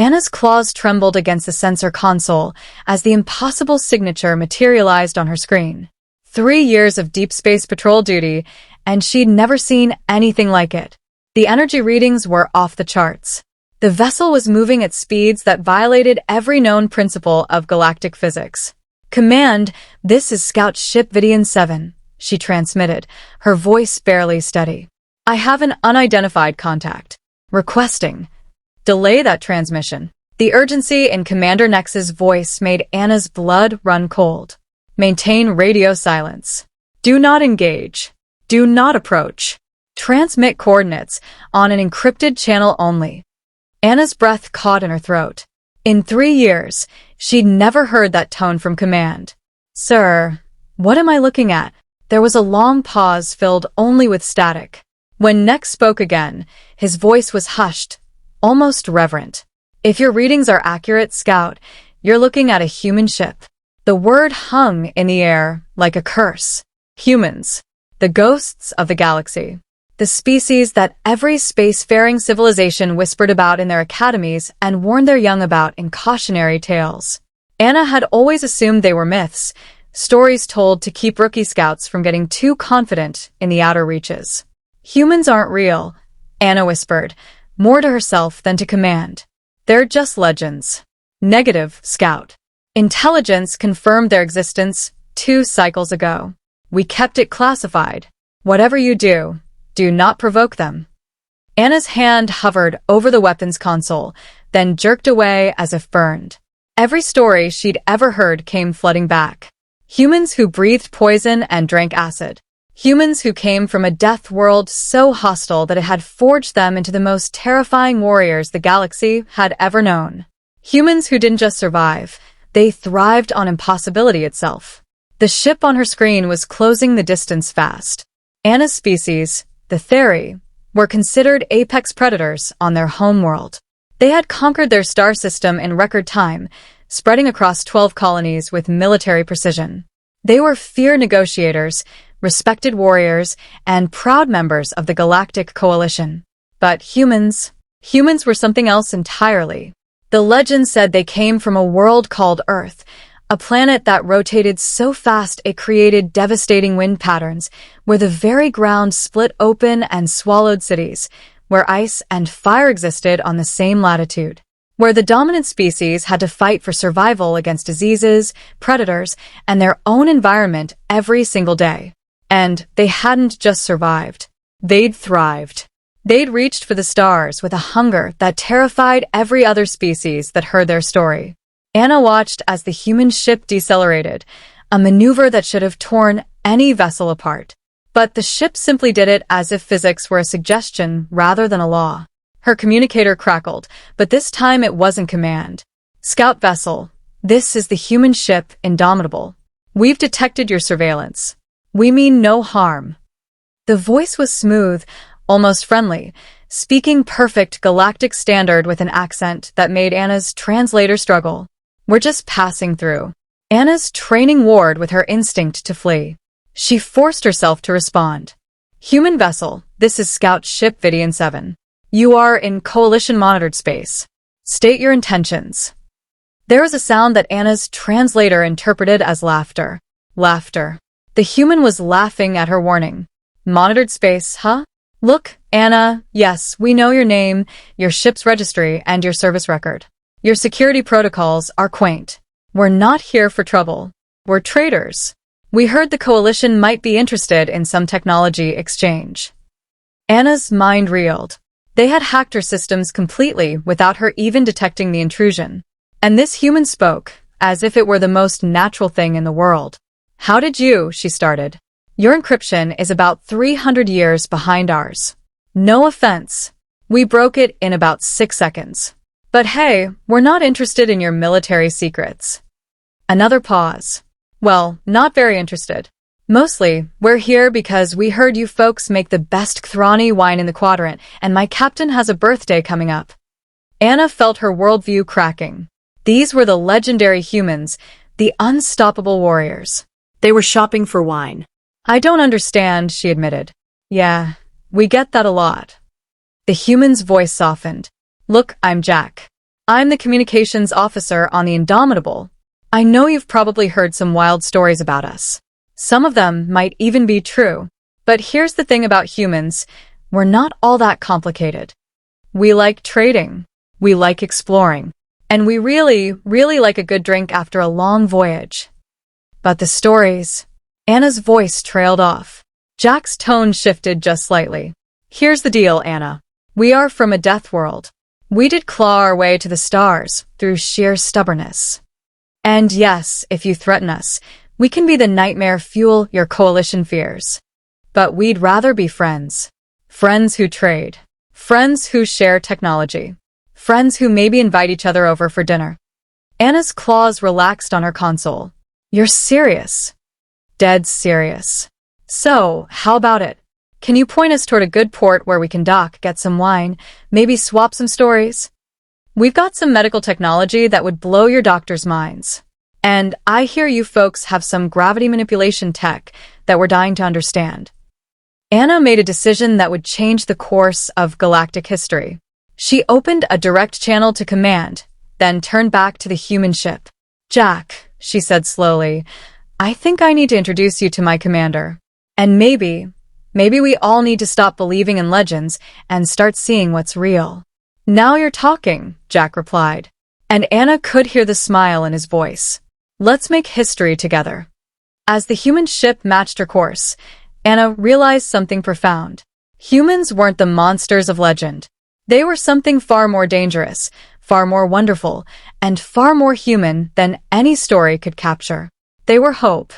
Anna's claws trembled against the sensor console as the impossible signature materialized on her screen. 3 years of deep space patrol duty, and she'd never seen anything like it. The energy readings were off the charts. The vessel was moving at speeds that violated every known principle of galactic physics. "Command, this is Scout Ship Vidian 7, she transmitted, her voice barely steady. "I have an unidentified contact. Requesting. Delay that transmission." The urgency in Commander Nex's voice made Anna's blood run cold. "Maintain radio silence. Do not engage. Do not approach. Transmit coordinates on an encrypted channel only." Anna's breath caught in her throat. In 3 years, she'd never heard that tone from command. "Sir, what am I looking at?" There was a long pause filled only with static. When Nex spoke again, his voice was hushed, almost reverent. "If your readings are accurate, Scout, you're looking at a human ship." The word hung in the air like a curse. Humans, the ghosts of the galaxy. The species that every spacefaring civilization whispered about in their academies and warned their young about in cautionary tales. Anna had always assumed they were myths, stories told to keep rookie scouts from getting too confident in the outer reaches. "Humans aren't real," Anna whispered, more to herself than to command. "They're just legends." Negative, Scout. "Intelligence confirmed their existence 2 cycles ago. We kept it classified. Whatever you do, do not provoke them." Anna's hand hovered over the weapons console, then jerked away as if burned. Every story she'd ever heard came flooding back. Humans who breathed poison and drank acid. Humans who came from a death world so hostile that it had forged them into the most terrifying warriors the galaxy had ever known. Humans who didn't just survive, they thrived on impossibility itself. The ship on her screen was closing the distance fast. Anna's species, the Ctheri, were considered apex predators on their homeworld. They had conquered their star system in record time, spreading across 12 colonies with military precision. They were fierce negotiators, respected warriors, and proud members of the Galactic Coalition. But humans were something else entirely. The legend said they came from a world called Earth, a planet that rotated so fast it created devastating wind patterns, where the very ground split open and swallowed cities, where ice and fire existed on the same latitude, where the dominant species had to fight for survival against diseases, predators, and their own environment every single day. And they hadn't just survived. They'd thrived. They'd reached for the stars with a hunger that terrified every other species that heard their story. Anna watched as the human ship decelerated, a maneuver that should have torn any vessel apart. But the ship simply did it as if physics were a suggestion rather than a law. Her communicator crackled, but this time it wasn't command. "Scout vessel, this is the human ship Indomitable. We've detected your surveillance. We mean no harm." The voice was smooth, almost friendly, speaking perfect galactic standard with an accent that made Anna's translator struggle. "We're just passing through." Anna's training warred with her instinct to flee. She forced herself to respond. "Human vessel, this is Scout Ship Vidian 7. You are in Coalition-monitored space. State your intentions." There was a sound that Anna's translator interpreted as laughter. Laughter. The human was laughing at her warning. "Monitored space, huh? Look, Anna, yes, we know your name, your ship's registry, and your service record. Your security protocols are quaint. We're not here for trouble. We're traders. We heard the Coalition might be interested in some technology exchange." Anna's mind reeled. They had hacked her systems completely without her even detecting the intrusion. And this human spoke, as if it were the most natural thing in the world. "How did you?" she started. "Your encryption is about 300 years behind ours. No offense. We broke it in about 6 seconds. But hey, we're not interested in your military secrets." Another pause. "Well, not very interested. Mostly, we're here because we heard you folks make the best Ctheri wine in the quadrant, and my captain has a birthday coming up." Anna felt her worldview cracking. These were the legendary humans, the unstoppable warriors. They were shopping for wine. "I don't understand," she admitted. "Yeah, we get that a lot." The human's voice softened. "Look, I'm Jack. I'm the communications officer on the Indomitable. I know you've probably heard some wild stories about us. Some of them might even be true. But here's the thing about humans. We're not all that complicated. We like trading. We like exploring. And we really, really like a good drink after a long voyage. But the stories... Anna's voice trailed off. Jack's tone shifted just slightly. Here's the deal, Anna. We are from a Deathworld. We did claw our way to the stars through sheer stubbornness. And yes, if you threaten us, we can be the nightmare fuel your coalition fears. But we'd rather be friends. Friends who trade. Friends who share technology. Friends who maybe invite each other over for dinner. Anna's claws relaxed on her console. You're serious. Dead serious. So, how about it? Can you point us toward a good port where we can dock, get some wine, maybe swap some stories? We've got some medical technology that would blow your doctors' minds. And I hear you folks have some gravity manipulation tech that we're dying to understand. Anna made a decision that would change the course of galactic history. She opened a direct channel to command, then turned back to the human ship. Jack, she said slowly, I think I need to introduce you to my commander. And maybe we all need to stop believing in legends and start seeing what's real. Now you're talking, Jack replied. And Anna could hear the smile in his voice. Let's make history together. As the human ship matched her course, Anna realized something profound. Humans weren't the monsters of legend. They were something far more dangerous, far more wonderful, and far more human than any story could capture. They were hope.